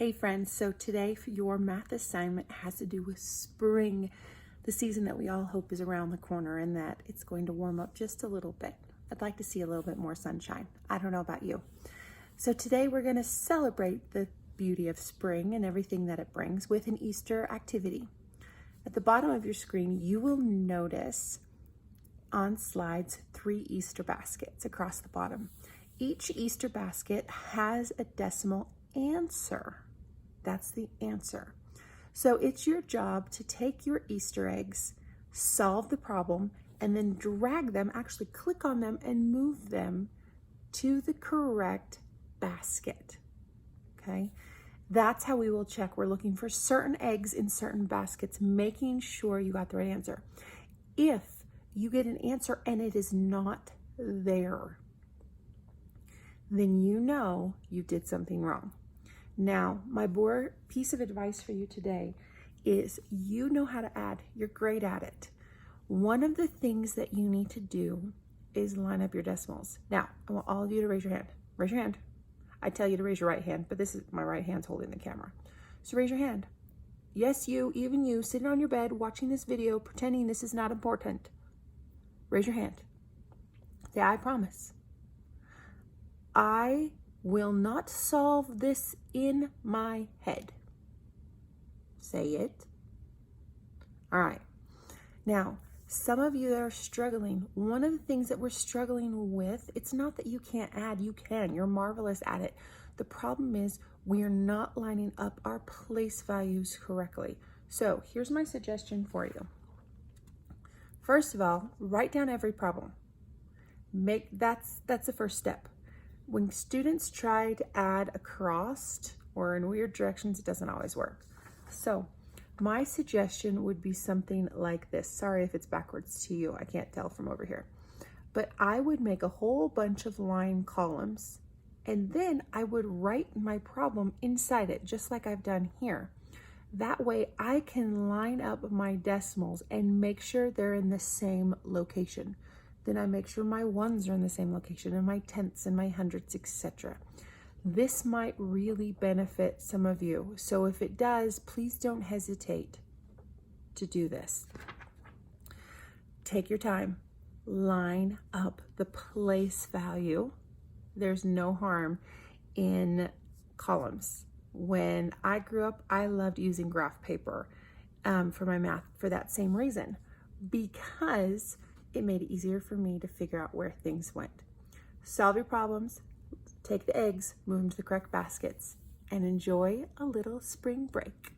Hey friends, so today for your math assignment has to do with spring, the season that we all hope is around the corner and that it's going to warm up just a little bit. I'd like to see a little bit more sunshine. I don't know about you. So today we're going to celebrate the beauty of spring and everything that it brings with an Easter activity. At the bottom of your screen, you will notice on slides 3 Easter baskets across the bottom. Each Easter basket has a decimal answer. That's the answer. So it's your job to take your Easter eggs, solve the problem, and then drag them, actually click on them and move them to the correct basket. Okay? That's how we will check. We're looking for certain eggs in certain baskets, making sure you got the right answer. If you get an answer and it is not there, then you know you did something wrong. Now, my piece of advice for you today is you know how to add. You're great at it. One of the things that you need to do is line up your decimals. Now, I want all of you to raise your hand. Raise your hand. I tell you to raise your right hand, but this is my right hand's holding the camera. So raise your hand. Yes, you, even you, sitting on your bed watching this video, pretending this is not important. Raise your hand. Say, I promise. I will not solve this in my head. Say it. All right. Now, some of you that are struggling, one of the things that we're struggling with, it's not that you can't add, you can. You're marvelous at it. The problem is we are not lining up our place values correctly. So here's my suggestion for you. First of all, write down every problem. That's the first step. When students try to add across or in weird directions, it doesn't always work. So my suggestion would be something like this. Sorry if it's backwards to you. I can't tell from over here. But I would make a whole bunch of line columns, and then I would write my problem inside it, just like I've done here. That way I can line up my decimals and make sure they're in the same location. Then I make sure my ones are in the same location and my tenths and my hundredths, etc. This might really benefit some of you. So if it does, please don't hesitate to do this. Take your time. Line up the place value. There's no harm in columns. When I grew up, I loved using graph paper for my math for that same reason, because it made it easier for me to figure out where things went. Solve your problems, take the eggs, move them to the correct baskets, and enjoy a little spring break.